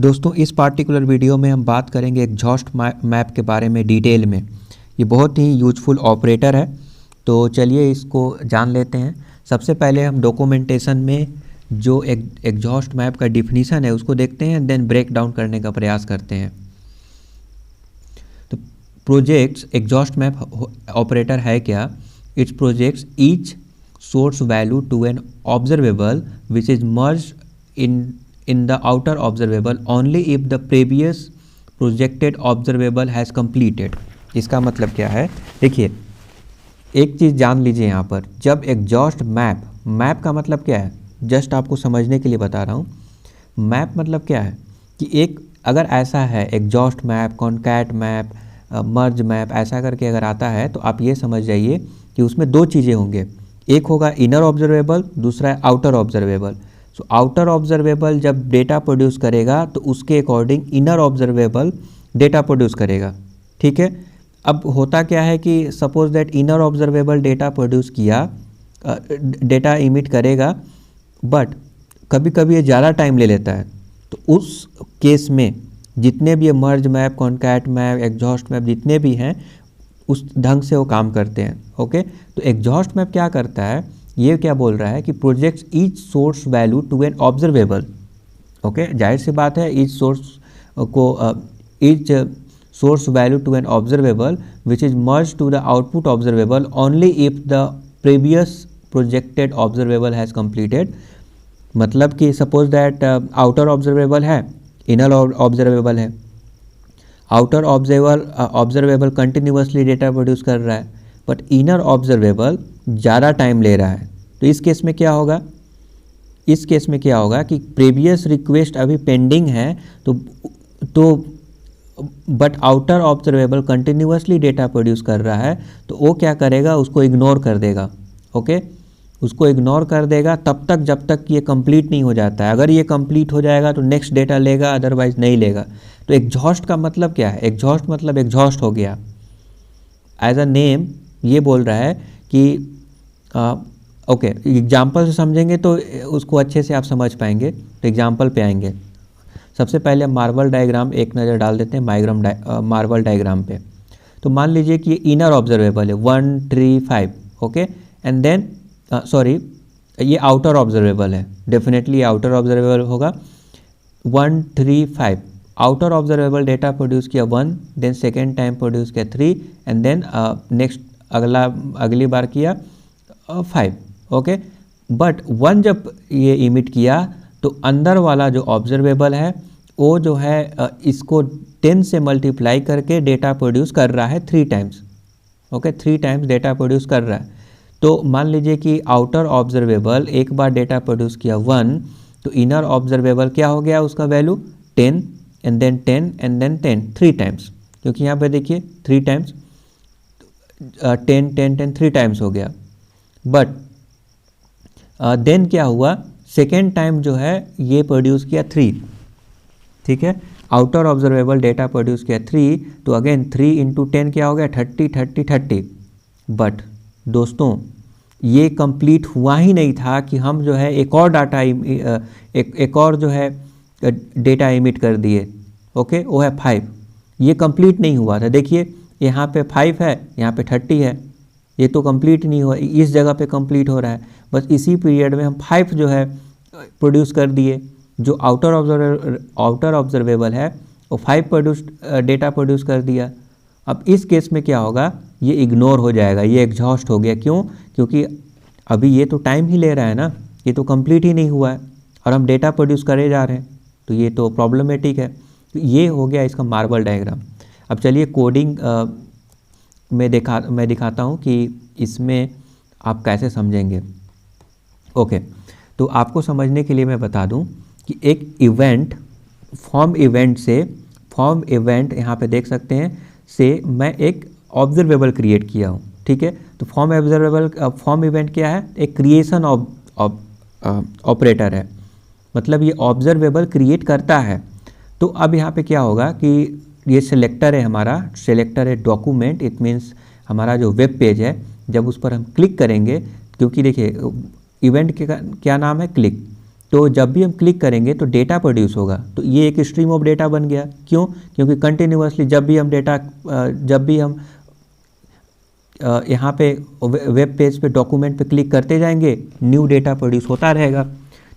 दोस्तों इस particular video में हम बात करेंगे एग्जॉस्ट मैप के बारे में डिटेल में। ये बहुत ही यूजफुल ऑपरेटर है, तो चलिए इसको जान लेते हैं। सबसे पहले हम डॉक्यूमेंटेशन में जो एग्जॉस्ट मैप का डिफिनीशन है उसको देखते हैं, देन ब्रेक डाउन करने का प्रयास करते हैं। तो प्रोजेक्ट्स एग्जॉस्ट मैप ऑपरेटर है क्या? It's projects each source value to an observable which is merge in the outer observable only if the previous projected observable has completed। इसका मतलब क्या है? देखिए एक चीज़ जान लीजिए यहाँ पर, जब एग्जॉस्ट मैप का मतलब क्या है, जस्ट आपको समझने के लिए बता रहा हूँ। मैप मतलब क्या है कि एक अगर ऐसा है एग्जॉस्ट मैप, कॉन्कैट मैप, मर्ज मैप ऐसा करके अगर आता है तो आप ये समझ जाइए कि उसमें दो चीज़ें होंगे, एक होगा इनर ऑब्जर्वेबल, दूसरा है outer observable. So outer observable जब डेटा प्रोड्यूस करेगा तो उसके according inner observable data produce करेगा। ठीक है, अब होता क्या है कि suppose that inner observable data produce किया, डेटा इमिट करेगा, बट कभी कभी ये ज़्यादा टाइम ले लेता है। तो उस केस में जितने भी merge map, concat map, exhaust map जितने भी हैं उस ढंग से वो काम करते हैं। ओके, तो एग्जॉस्ट मैप क्या करता है, ये क्या बोल रहा है कि projects each source value to an observable. Okay, जाहिर सी बात है ईच सोर्स को each source value to an observable which is merge to the output observable only if the previous projected observable has completed. मतलब कि suppose that outer observable है, inner observable है। Outer observable continuously data produce कर रहा है, but inner observable ज़्यादा time ले रहा है। तो इस केस में क्या होगा, इस केस में क्या होगा कि प्रीवियस रिक्वेस्ट अभी पेंडिंग है, तो but outer observable continuously data produce कर रहा है, तो वो क्या करेगा, उसको इग्नोर कर देगा। ओके, उसको इग्नोर कर देगा तब तक जब तक ये कंप्लीट नहीं हो जाता है। अगर ये कंप्लीट हो जाएगा तो नेक्स्ट डेटा लेगा, अदरवाइज नहीं लेगा। तो एग्जॉस्ट का मतलब क्या है? एग्जॉस्ट मतलब एग्जॉस्ट हो गया। एज अ नेम ये बोल रहा है कि ओके, एग्जाम्पल से समझेंगे तो उसको अच्छे से आप समझ पाएंगे। तो एग्जाम्पल पे आएंगे। सबसे पहले मार्वल डायग्राम एक नज़र डाल देते हैं मार्वल डायग्राम पे। तो मान लीजिए कि इनर ऑब्जर्वेबल है 1 3 5। ओके, एंड देन सॉरी ये आउटर ऑब्जर्वेबल है, डेफिनेटली आउटर ऑब्जर्वेबल होगा 1 3 5। आउटर ऑब्जर्वेबल डेटा प्रोड्यूस किया 1, देन सेकेंड टाइम प्रोड्यूस किया 3, एंड देन नेक्स्ट अगली बार किया 5। ओके, बट 1 जब ये इमिट किया तो अंदर वाला जो ऑब्जर्वेबल है वो जो है इसको 10 से मल्टीप्लाई करके डेटा प्रोड्यूस कर रहा है 3 times. Okay, 3 times data produce कर रहा है। तो मान लीजिए कि आउटर ऑब्जर्वेबल एक बार डेटा प्रोड्यूस किया 1, तो इनर ऑब्जर्वेबल क्या हो गया, उसका value 10 and then 10 and then 10 3 times, क्योंकि यहाँ पे देखिए 3 टाइम्स 10 10 10 3 टाइम्स हो गया। बट देन क्या हुआ, सेकेंड टाइम जो है ये प्रोड्यूस किया 3। ठीक है, आउटर ऑब्जर्वेबल डेटा प्रोड्यूस किया 3, तो अगेन 3 इंटू 10 क्या हो गया 30 30 30। बट दोस्तों ये कंप्लीट हुआ ही नहीं था कि हम जो है एक और डाटा एक और जो है डेटा इमिट कर दिए। ओके, वो है 5। ये कंप्लीट नहीं हुआ था। देखिए यहाँ पे 5 है, यहाँ पे 30 है, ये तो कंप्लीट नहीं हुआ, इस जगह पे कंप्लीट हो रहा है। बस इसी पीरियड में हम 5 जो है प्रोड्यूस कर दिए। जो आउटर ऑब्जर्वेबल है वो 5 डेटा प्रोड्यूस कर दिया। अब इस केस में क्या होगा, ये इग्नोर हो जाएगा, ये एग्जॉस्ट हो गया। क्यों? क्योंकि अभी ये तो टाइम ही ले रहा है ना, ये तो कंप्लीट ही नहीं हुआ है और हम डेटा प्रोड्यूस करे जा रहे हैं, तो ये तो प्रॉब्लमेटिक है। तो ये हो गया इसका मार्वल डायग्राम। अब चलिए कोडिंग मैं दिखाता हूँ कि इसमें आप कैसे समझेंगे। ओके, तो आपको समझने के लिए मैं बता दूँ कि एक इवेंट फॉर्म इवेंट यहाँ पे देख सकते हैं से मैं एक ऑब्जर्वेबल क्रिएट किया हूँ। ठीक है, तो फॉर्म इवेंट क्या है, एक क्रिएशन ऑपरेटर है, मतलब ये ऑब्जर्वेबल क्रिएट करता है। तो अब यहाँ पे क्या होगा कि ये सिलेक्टर है, हमारा सिलेक्टर है डॉक्यूमेंट, इट मीन्स हमारा जो वेब पेज है, जब उस पर हम क्लिक करेंगे, क्योंकि देखिए इवेंट के क्या नाम है, क्लिक। तो जब भी हम क्लिक करेंगे तो डेटा प्रोड्यूस होगा। तो ये एक स्ट्रीम ऑफ डेटा बन गया। क्यों? क्योंकि कंटिन्यूअसली जब भी हम यहाँ पे वेब पेज पे डॉक्यूमेंट पे क्लिक करते जाएंगे, न्यू डेटा प्रोड्यूस होता रहेगा।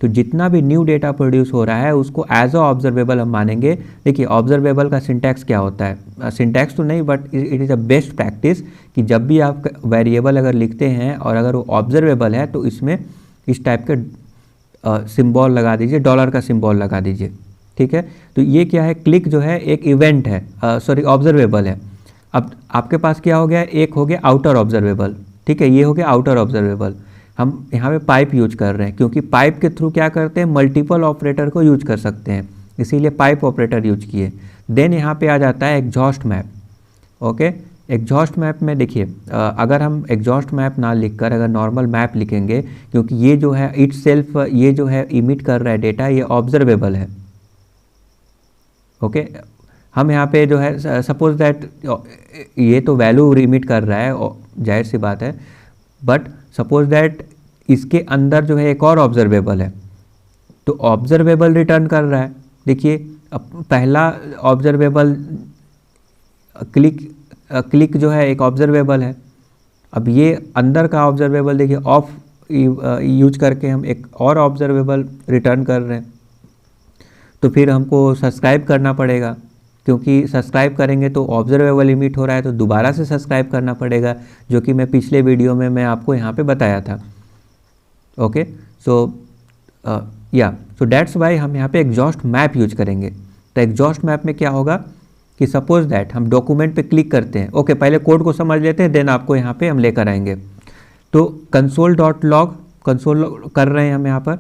तो जितना भी न्यू डेटा प्रोड्यूस हो रहा है उसको एज अ ऑब्जर्वेबल हम मानेंगे। देखिए ऑब्जर्वेबल का सिंटैक्स क्या होता है, सिंटैक्स तो नहीं but it is a best practice कि जब भी आप वेरिएबल अगर लिखते हैं और अगर वो ऑब्जर्वेबल है तो इसमें इस टाइप के सिंबल लगा दीजिए, डॉलर का सिंबल लगा दीजिए। ठीक है, तो ये क्या है, क्लिक जो है एक इवेंट है, सॉरी ऑब्जर्वेबल है। अब आपके पास क्या हो गया, एक हो गया आउटर ऑब्जर्वेबल। ठीक है, ये हो गया आउटर ऑब्जर्वेबल। हम यहाँ पे पाइप यूज कर रहे हैं क्योंकि पाइप के थ्रू क्या करते हैं, मल्टीपल ऑपरेटर को यूज कर सकते हैं, इसीलिए पाइप ऑपरेटर यूज किए। देन यहाँ पे आ जाता है exhaust map. Okay, exhaust map में देखिए अगर हम एग्जॉस्ट मैप ना लिखकर अगर नॉर्मल मैप लिखेंगे, क्योंकि ये जो है इट सेल्फ ये जो है इमिट कर रहा है डेटा, ये ऑब्जर्वेबल है। ओके, हम यहाँ पे जो है सपोज दैट ये तो वैल्यू इमिट कर रहा है, जाहिर सी बात है, बट सपोज दैट इसके अंदर जो है एक और ऑब्जर्वेबल है, तो ऑब्जर्वेबल रिटर्न कर रहा है। देखिए अब पहला ऑब्जर्वेबल क्लिक जो है एक ऑब्जर्वेबल है। अब ये अंदर का ऑब्जर्वेबल देखिए ऑफ यूज करके हम एक और ऑब्जर्वेबल रिटर्न कर रहे हैं। तो फिर हमको सब्सक्राइब करना पड़ेगा, क्योंकि सब्सक्राइब करेंगे तो ऑब्जर्वेबल इमिट हो रहा है तो दोबारा से सब्सक्राइब करना पड़ेगा, जो कि मैं पिछले वीडियो में मैं आपको यहाँ पे बताया था। ओके, सो दैट्स वाई हम यहाँ पे एग्जॉस्ट मैप यूज करेंगे। तो एग्जॉस्ट मैप में क्या होगा कि सपोज दैट हम डॉक्यूमेंट पे क्लिक करते हैं। ओके, पहले कोड को समझ लेते हैं, देन आपको यहाँ पे हम लेकर आएंगे। तो console.log कंसोल कर रहे हैं हम यहाँ पर।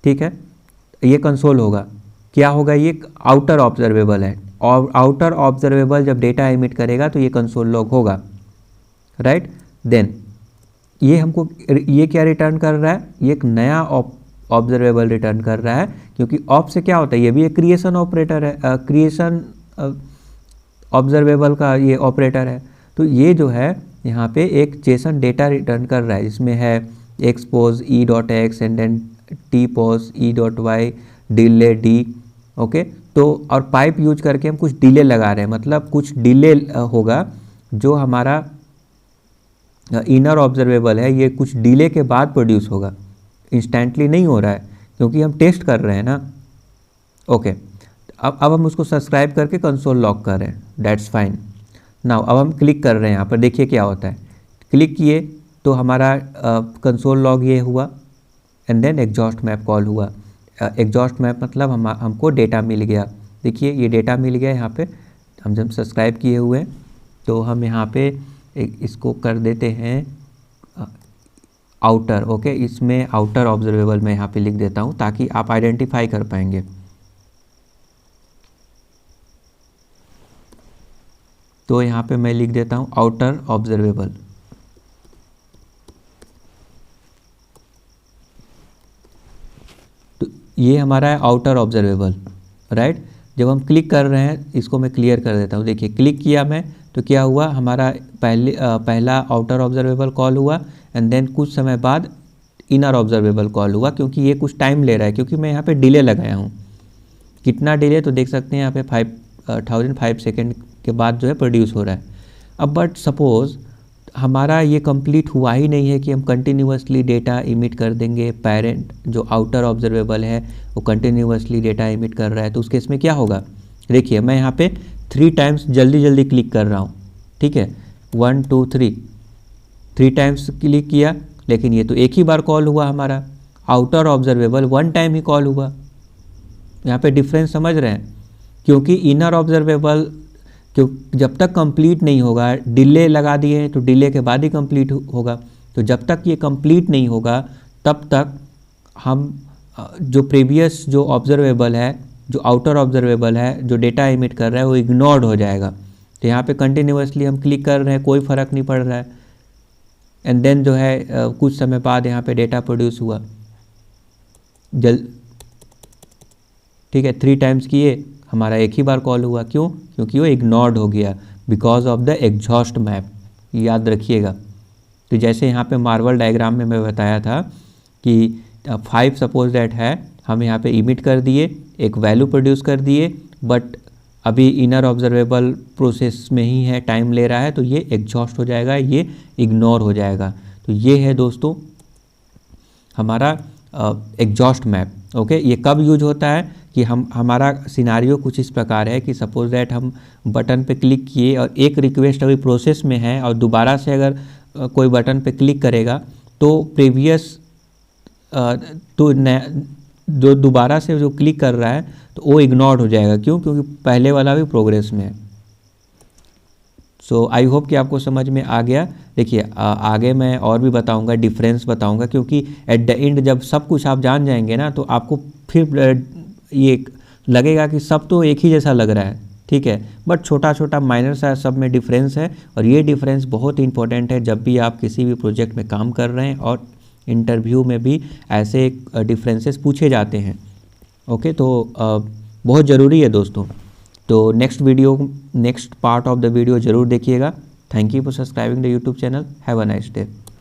ठीक है, ये कंसोल होगा, क्या होगा, ये आउटर ऑब्जर्वेबल है, और आउटर ऑब्जर्वेबल जब डेटा इमिट करेगा तो ये कंसोल लॉग होगा, राइट। देन ये हमको ये क्या रिटर्न कर रहा है, ये एक नया ऑब्जर्वेबल रिटर्न कर रहा है, क्योंकि ऑप से क्या होता है, ये भी एक क्रिएशन ऑपरेटर है, क्रिएशन ऑब्जर्वेबल का ये ऑपरेटर है। तो ये जो है यहाँ पे एक जेसन डेटा रिटर्न कर रहा है, जिसमें है expose e.x and then tpos e.y delay D. Okay, तो और पाइप यूज करके हम कुछ डिले लगा रहे हैं, मतलब कुछ डिले होगा जो हमारा इनर ऑब्जर्वेबल है, ये कुछ डिले के बाद प्रोड्यूस होगा, इंस्टेंटली नहीं हो रहा है क्योंकि हम टेस्ट कर रहे हैं ना। ओके, अब हम उसको सब्सक्राइब करके कंसोल लॉग कर रहे हैं, दैट्स फाइन। नाउ अब हम क्लिक कर रहे हैं यहाँ पर, देखिए क्या होता है, क्लिक किए तो हमारा कंसोल लॉग ये हुआ and then exhaust map call हुआ। एग्जॉस्ट मैप मतलब हमको डेटा मिल गया। देखिए ये डेटा मिल गया यहाँ पे, हम जब सब्सक्राइब किए हुए हैं तो हम यहाँ पे इसको कर देते हैं आउटर। ओके, इसमें आउटर ऑब्जर्वेबल मैं यहाँ पे लिख देता हूँ ताकि आप आइडेंटिफाई कर पाएंगे। तो यहाँ पे मैं लिख देता हूँ आउटर ऑब्जर्वेबल। तो ये हमारा है आउटर ऑब्जर्वेबल, राइट। जब हम क्लिक कर रहे हैं, इसको मैं क्लियर कर देता हूँ। देखिए क्लिक किया मैं तो क्या हुआ, हमारा पहला आउटर ऑब्जर्वेबल कॉल हुआ एंड देन कुछ समय बाद इनर ऑब्जर्वेबल कॉल हुआ, क्योंकि ये कुछ टाइम ले रहा है, क्योंकि मैं यहाँ पे डिले लगाया हूँ। कितना डिले, तो देख सकते हैं यहाँ पे 5005 सेकेंड के बाद जो है प्रोड्यूस हो रहा है। अब बट सपोज़ हमारा ये कंप्लीट हुआ ही नहीं है कि हम कंटिन्यूअसली डेटा इमिट कर देंगे, पेरेंट जो आउटर ऑब्जर्वेबल है वो कंटिन्यूअसली डेटा इमिट कर रहा है, तो उस केस में क्या होगा। देखिए मैं यहाँ पे 3 टाइम्स जल्दी क्लिक कर रहा हूँ, ठीक है, 1 2 3 टाइम्स क्लिक किया, लेकिन ये तो एक ही बार कॉल हुआ हमारा। आउटर ऑब्जर्वेबल 1 टाइम ही कॉल हुआ। यहाँ पे डिफरेंस समझ रहे हैं, क्योंकि इनर ऑब्जर्वेबल क्यों जब तक कंप्लीट नहीं होगा, डिले लगा दिए हैं तो डिले के बाद ही कंप्लीट होगा। तो जब तक ये कंप्लीट नहीं होगा तब तक हम जो प्रीवियस जो ऑब्जर्वेबल है, जो आउटर ऑब्जर्वेबल है, जो डेटा इमिट कर रहा है वो इग्नोर्ड हो जाएगा। तो यहाँ पे कंटिन्यूअसली हम क्लिक कर रहे हैं, कोई फ़र्क नहीं पड़ रहा है। एंड देन जो है कुछ समय बाद यहाँ पे डेटा प्रोड्यूस हुआ ठीक है, 3 टाइम्स किए, हमारा एक ही बार कॉल हुआ। क्यों? क्योंकि वो इग्नोर्ड हो गया because of the exhaust map, याद रखिएगा। तो जैसे यहाँ पे मार्वल डायग्राम में मैं बताया था कि 5 सपोज दैट है, हम यहाँ पे इमिट कर दिए, एक वैल्यू प्रोड्यूस कर दिए, बट अभी इनर ऑब्जर्वेबल प्रोसेस में ही है, टाइम ले रहा है, तो ये एग्जॉस्ट हो जाएगा, ये इग्नोर हो जाएगा। तो ये है दोस्तों हमारा एग्जॉस्ट मैप। ओके, ये कब यूज होता है कि हमारा सिनारियो कुछ इस प्रकार है कि सपोज दैट हम बटन पे क्लिक किए और एक रिक्वेस्ट अभी प्रोसेस में है और दोबारा से अगर कोई बटन पे क्लिक करेगा तो प्रीवियस तो जो दोबारा से जो क्लिक कर रहा है तो वो इग्नोर हो जाएगा। क्यों? क्योंकि पहले वाला भी प्रोग्रेस में है। सो आई होप कि आपको समझ में आ गया। देखिए आगे मैं और भी बताऊंगा, डिफरेंस बताऊंगा, क्योंकि एट द एंड जब सब कुछ आप जान जाएंगे ना तो आपको फिर ये लगेगा कि सब तो एक ही जैसा लग रहा है, ठीक है, बट छोटा छोटा माइनर सा सब में डिफरेंस है। और ये डिफरेंस बहुत ही इंपॉर्टेंट है जब भी आप किसी भी प्रोजेक्ट में काम कर रहे हैं, और इंटरव्यू में भी ऐसे डिफरेंसेस पूछे जाते हैं। ओके, तो बहुत ज़रूरी है दोस्तों। तो next part of the video ज़रूर देखिएगा। Thank you for subscribing the YouTube channel. Have a nice day.